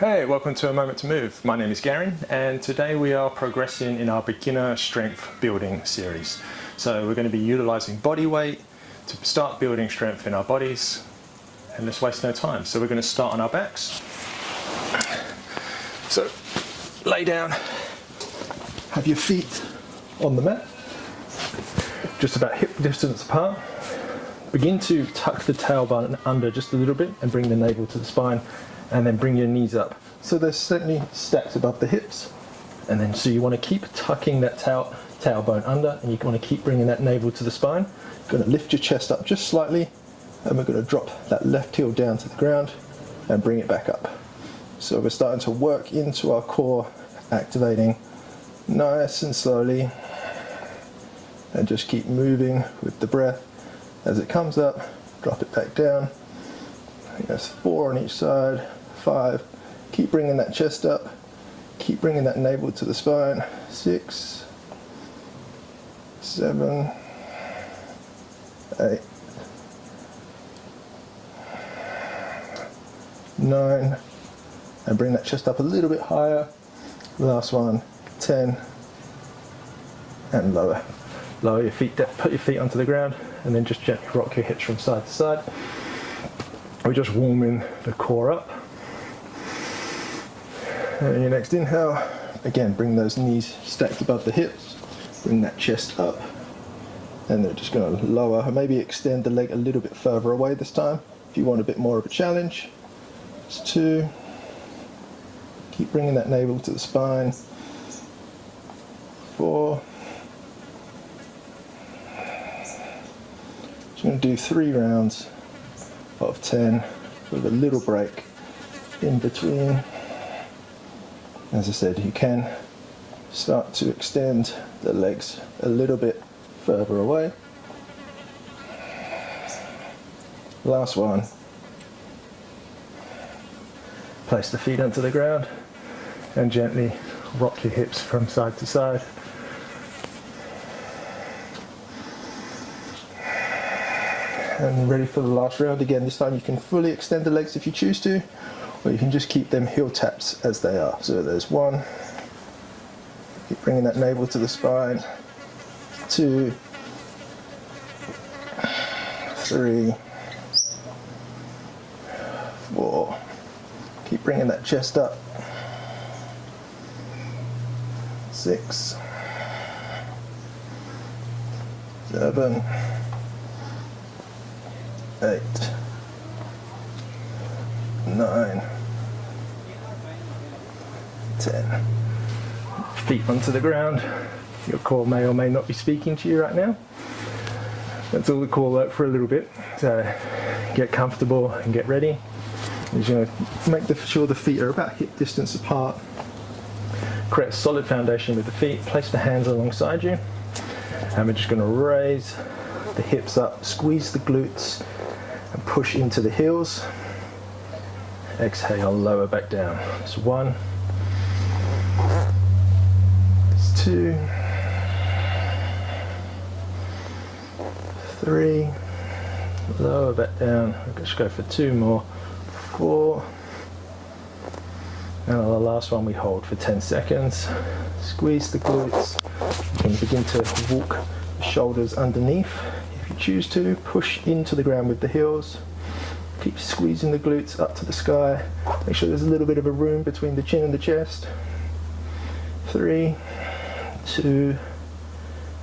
Hey, welcome to A Moment to Move. My name is Gary and today we are progressing in our beginner strength building series. So we're going to be utilizing body weight to start building strength in our bodies, and let's waste no time. So we're going to start on our backs. So lay down, have your feet on the mat, just about hip distance apart. Begin to tuck the tailbone under just a little bit and bring the navel to the spine, and then bring your knees up. So they're certainly stacked above the hips. And then so you want to keep tucking that tailbone under, and you want to keep bringing that navel to the spine. You're going to lift your chest up just slightly, and we're going to drop that left heel down to the ground and bring it back up. So we're starting to work into our core, activating nice and slowly, and just keep moving with the breath. As it comes up, drop it back down. I think that's 4 on each side, 5. Keep bringing that chest up. Keep bringing that navel to the spine. 6, 7, 8, 9. And bring that chest up a little bit higher. Last one, 10. And lower. Lower your feet down, put your feet onto the ground, and then just gently rock your hips from side to side. We're just warming the core up. And your next inhale, again, bring those knees stacked above the hips, bring that chest up, and they're just going to lower, maybe extend the leg a little bit further away this time if you want a bit more of a challenge. It's 2. Keep bringing that navel to the spine. 4. Just going to do 3 rounds of 10 with a little break in between. As I said, you can start to extend the legs a little bit further away. Last one. Place the feet onto the ground and gently rock your hips from side to side. And ready for the last round. Again, this time you can fully extend the legs if you choose to, or you can just keep them heel taps as they are. So there's 1. Keep bringing that navel to the spine. 2, 3, 4. Keep bringing that chest up. 6, 7, 8, 9, 10. Feet onto the ground. Your core may or may not be speaking to you right now. That's all the core work for a little bit. So get comfortable and get ready. You're going to make sure the feet are about hip distance apart. Create a solid foundation with the feet. Place the hands alongside you. And we're just going to raise the hips up, squeeze the glutes, and push into the heels. Exhale, lower back down. It's 1. It's 2. 3. Lower back down. Let's go for 2 more. 4. And on the last one, we hold for 10 seconds. Squeeze the glutes. You can begin to walk the shoulders underneath. If you choose to, push into the ground with the heels. Keep squeezing the glutes up to the sky. Make sure there's a little bit of a room between the chin and the chest. 3, 2,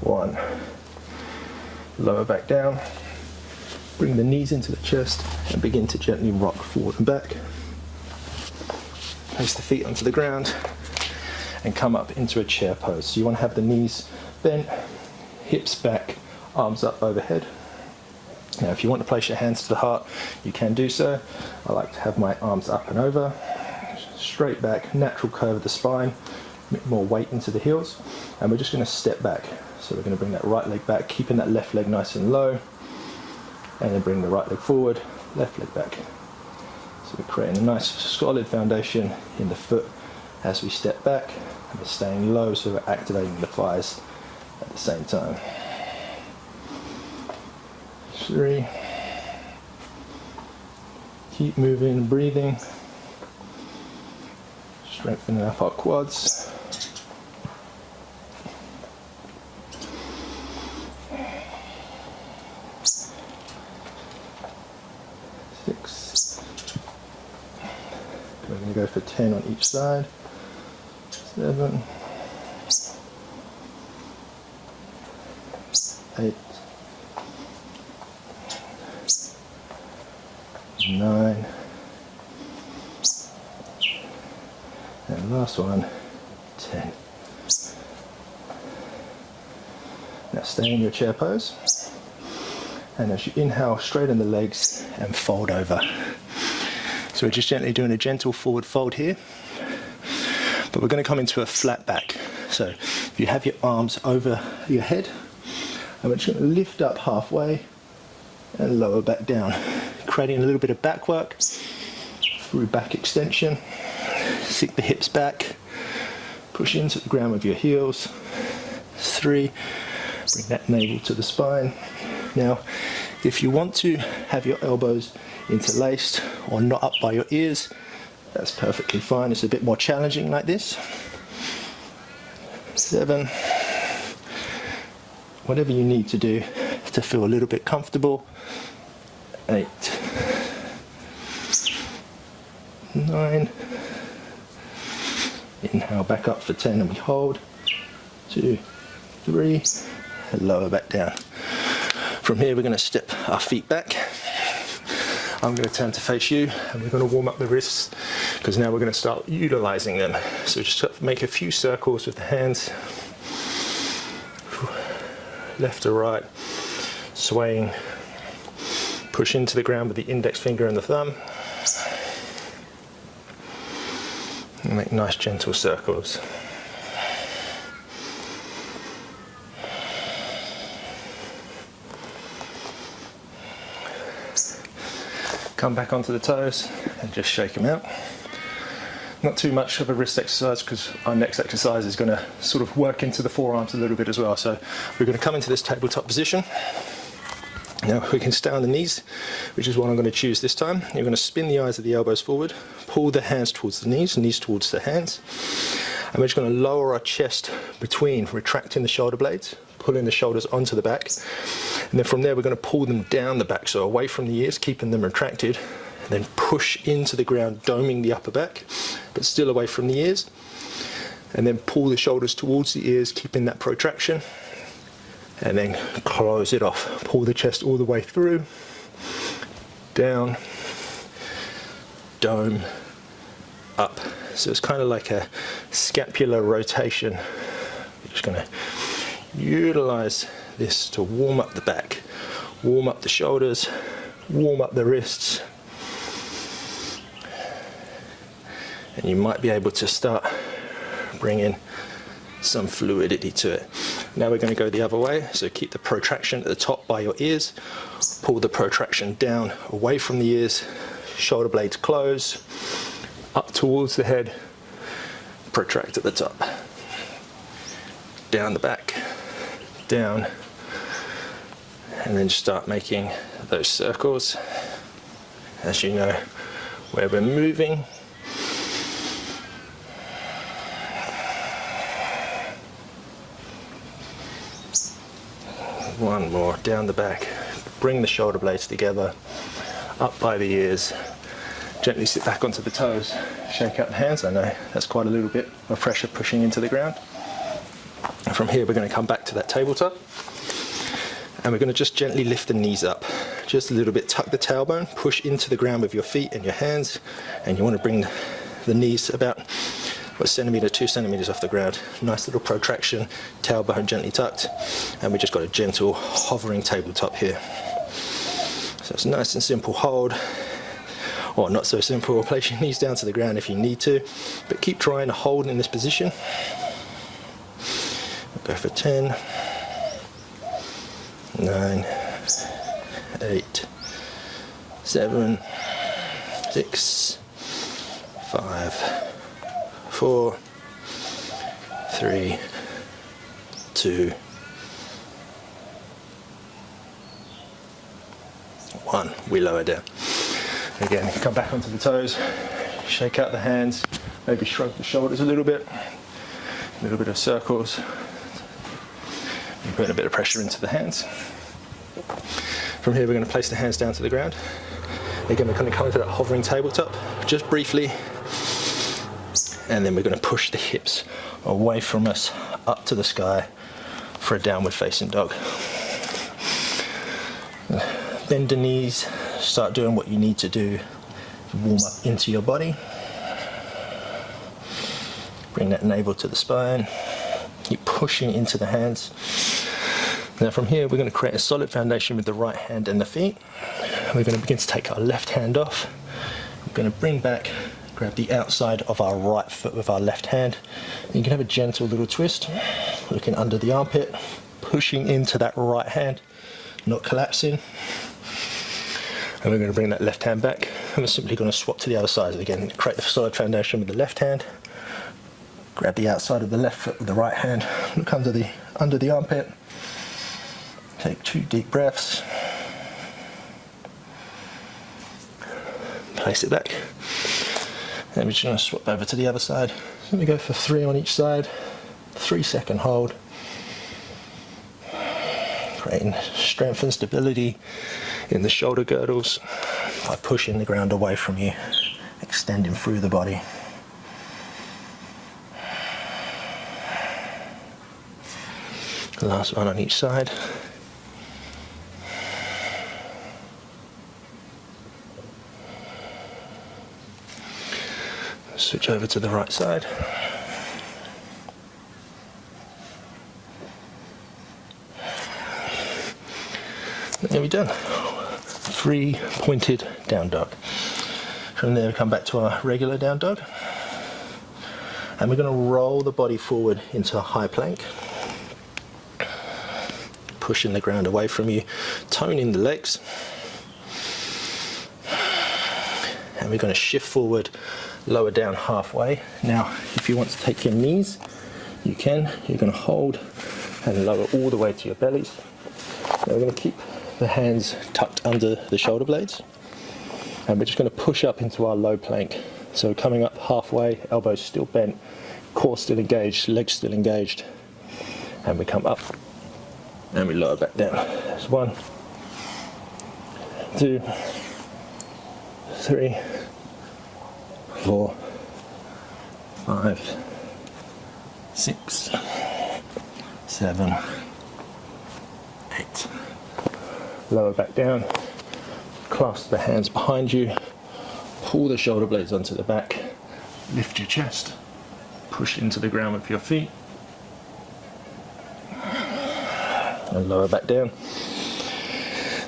1. Lower back down. Bring the knees into the chest and begin to gently rock forward and back. Place the feet onto the ground and come up into a chair pose. So you want to have the knees bent, hips back, arms up overhead. Now if you want to place your hands to the heart, you can do so. I like to have my arms up and over, straight back, natural curve of the spine, a bit more weight into the heels, and we're just going to step back. So we're going to bring that right leg back, keeping that left leg nice and low, and then bring the right leg forward, left leg back. So we're creating a nice solid foundation in the foot as we step back, and we're staying low so we're activating the thighs at the same time. 3. Keep moving and breathing. Strengthening up our quads. We're going to go for 10 on each side. 7, 8, 9, and last one, 10. Now stay in your chair pose, and as you inhale, straighten the legs and fold over. So we're just gently doing a gentle forward fold here, but we're going to come into a flat back. So if you have your arms over your head, and we're just going to lift up halfway and lower back down, creating a little bit of back work through back extension. Sink the hips back, push into the ground with your heels. 3, bring that navel to the spine. Now, if you want to have your elbows interlaced or not up by your ears, that's perfectly fine. It's a bit more challenging like this. 7, whatever you need to do to feel a little bit comfortable. 8, 9, inhale back up for 10 and we hold. 2, 3, and lower back down. From here we're going to step our feet back. I'm going to turn to face you, and we're going to warm up the wrists, because now we're going to start utilizing them. So just make a few circles with the hands, left to right, swaying. Push into the ground with the index finger and the thumb, and make nice gentle circles. Come back onto the toes and just shake them out. Not too much of a wrist exercise, because our next exercise is going to sort of work into the forearms a little bit as well. So we're going to come into this tabletop position. Now we can stay on the knees, which is what I'm going to choose this time. You're going to spin the eyes of the elbows forward, pull the hands towards the knees towards the hands. And we're just going to lower our chest between, retracting the shoulder blades, pulling the shoulders onto the back. And then from there we're going to pull them down the back, so away from the ears, keeping them retracted. And then push into the ground, doming the upper back, but still away from the ears. And then pull the shoulders towards the ears, keeping that protraction. And then close it off. Pull the chest all the way through, down, dome, up. So it's kind of like a scapular rotation. You're just going to utilize this to warm up the back, warm up the shoulders, warm up the wrists. And you might be able to start bringing some fluidity to it. Now we're going to go the other way, so keep the protraction at the top by your ears, pull the protraction down away from the ears, shoulder blades close, up towards the head, protract at the top, down the back, down, and then start making those circles. As you know, where we're moving, one more, down the back, bring the shoulder blades together, up by the ears, gently sit back onto the toes, shake out the hands. I know that's quite a little bit of pressure pushing into the ground. And from here we're going to come back to that tabletop, and we're going to just gently lift the knees up, just a little bit, tuck the tailbone, push into the ground with your feet and your hands, and you want to bring the knees about a centimetre, 2 centimetres off the ground. Nice little protraction, tailbone gently tucked, and we just got a gentle hovering tabletop here. So it's nice and simple hold, or not so simple. Place your knees down to the ground if you need to, but keep trying to hold in this position. We'll go for 10, 9, 8, 7, 6, 5, 4, 3, 2, 1. We lower down. Again, come back onto the toes, shake out the hands, Maybe shrug the shoulders a little bit of circles. And putting a bit of pressure into the hands. From here, we're going to place the hands down to the ground. Again, we're going to come into that hovering tabletop, just briefly. And then we're going to push the hips away from us, up to the sky for a downward facing dog. Bend the knees, start doing what you need to do to warm up into your body. Bring that navel to the spine. Keep pushing into the hands. Now from here, we're going to create a solid foundation with the right hand and the feet. We're going to begin to take our left hand off. We're going to bring back, grab the outside of our right foot with our left hand. And you can have a gentle little twist, looking under the armpit, pushing into that right hand, not collapsing. And we're going to bring that left hand back, and we're simply going to swap to the other side. Again, create the solid foundation with the left hand. Grab the outside of the left foot with the right hand, look under the armpit. Take 2 deep breaths. Place it back. And we're just going to swap over to the other side. So we go for 3 on each side. 3-second hold. Creating strength and stability in the shoulder girdles by pushing the ground away from you, extending through the body. Last one on each side. Switch over to the right side. There we're done. 3 pointed down dog. From there, we come back to our regular down dog. And we're going to roll the body forward into a high plank. Pushing the ground away from you, toning the legs. And we're going to shift forward, lower down halfway. Now, if you want to take your knees, you can. You're going to hold and lower all the way to your bellies. Now we're going to keep the hands tucked under the shoulder blades. And we're just going to push up into our low plank. So coming up halfway, elbows still bent, core still engaged, legs still engaged. And we come up and we lower back down. That's 1, 2, 3, 4, 5, 6, 7, 8. Lower back down, clasp the hands behind you, pull the shoulder blades onto the back, lift your chest, push into the ground with your feet, and lower back down.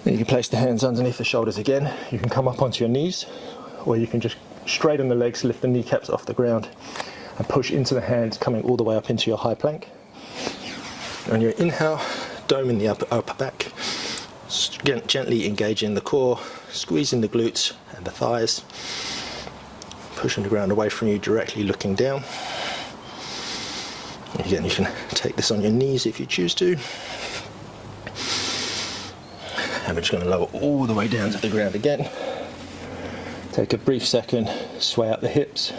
Then you can place the hands underneath the shoulders again. You can come up onto your knees, or you can just straighten the legs, lift the kneecaps off the ground, and push into the hands, coming all the way up into your high plank. On your inhale, dome in the upper back, gently engaging the core, squeezing the glutes and the thighs, pushing the ground away from you, directly looking down. Again, you can take this on your knees if you choose to. And we're just going to lower all the way down to the ground again. Take a brief second, sway out the hips.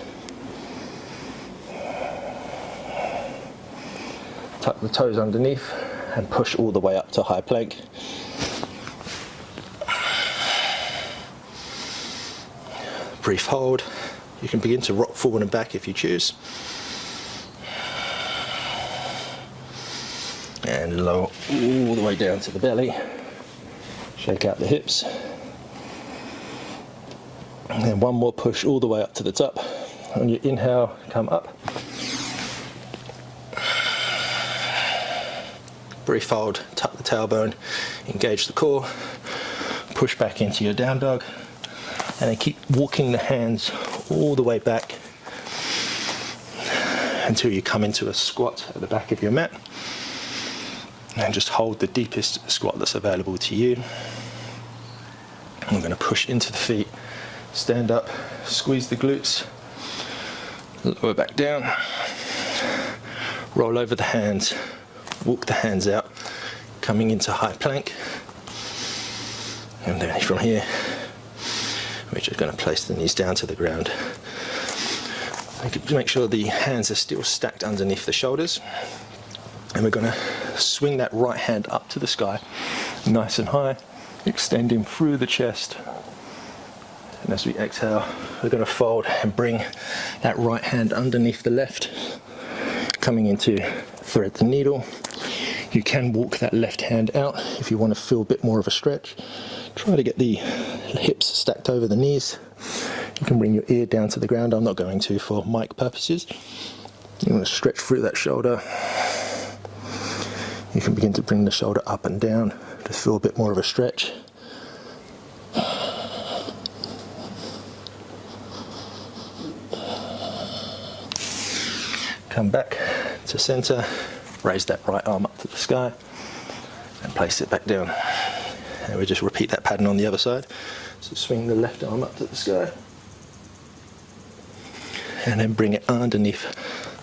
Tuck the toes underneath and push all the way up to high plank. Brief hold. You can begin to rock forward and back if you choose. And lower all the way down to the belly. Shake out the hips. And then one more push all the way up to the top. On your inhale, come up. Brief hold, tuck the tailbone, engage the core, push back into your down dog, and then keep walking the hands all the way back until you come into a squat at the back of your mat. And just hold the deepest squat that's available to you. I'm going to push into the feet, stand up, squeeze the glutes, lower back down, roll over the hands, walk the hands out, coming into high plank. And then from here, we're just going to place the knees down to the ground. Make sure the hands are still stacked underneath the shoulders. And we're going to swing that right hand up to the sky, nice and high, extending through the chest. And as we exhale, we're going to fold and bring that right hand underneath the left, coming into thread the needle. You can walk that left hand out if you want to feel a bit more of a stretch. Try to get the hips stacked over the knees. You can bring your ear down to the ground. I'm not going to for mic purposes. You want to stretch through that shoulder. You can begin to bring the shoulder up and down to feel a bit more of a stretch. Come back to center, raise that right arm up to the sky and place it back down. And we just repeat that pattern on the other side. So swing the left arm up to the sky and then bring it underneath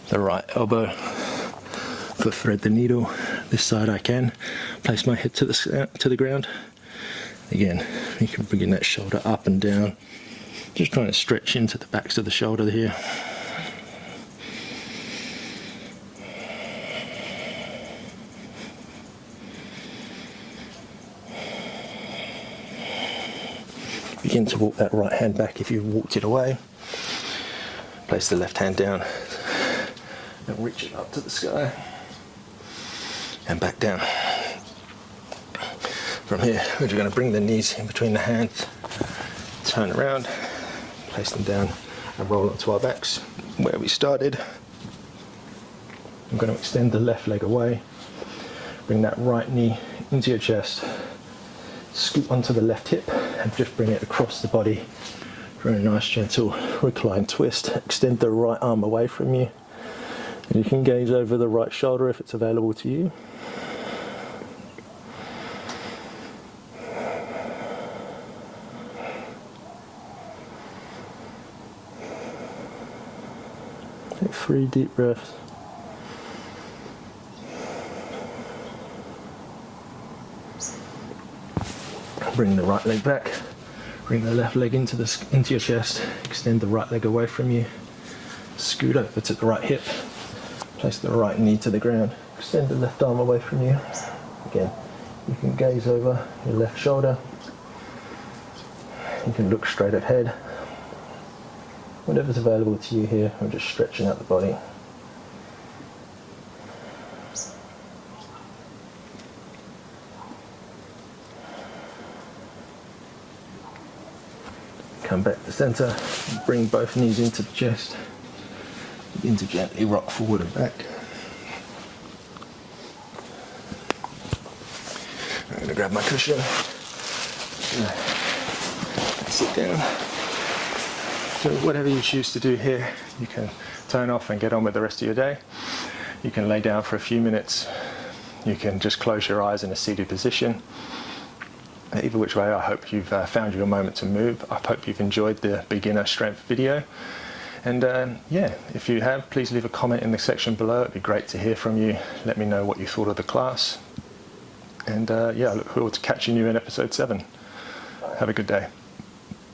the right elbow for thread the needle. This side I can place my head to the ground. Again, you can bring that shoulder up and down, just trying to stretch into the backs of the shoulder here. Begin to walk that right hand back if you've walked it away. Place the left hand down and reach it up to the sky and back down. From here, we're just going to bring the knees in between the hands, turn around, place them down and roll onto our backs where we started. I'm going to extend the left leg away, bring that right knee into your chest, scoot onto the left hip and just bring it across the body for a nice gentle recline twist. Extend the right arm away from you and you can gaze over the right shoulder if it's available to you. Take 3 deep breaths. Bring the right leg back, bring the left leg into your chest, extend the right leg away from you, scoot over to the right hip, place the right knee to the ground, extend the left arm away from you. Again, you can gaze over your left shoulder, you can look straight ahead. Whatever's available to you here, I'm just stretching out the body. Come back to center, bring both knees into the chest, begin to gently rock forward and back. I'm going to grab my cushion, sit down. So whatever you choose to do here, you can turn off and get on with the rest of your day. You can lay down for a few minutes, you can just close your eyes in a seated position. Either which way, I hope you've found your moment to move. I hope you've enjoyed the beginner strength video. And yeah, if you have, please leave a comment in the section below. It'd be great to hear from you. Let me know what you thought of the class. And yeah, I look forward to catching you in episode 7. Have a good day.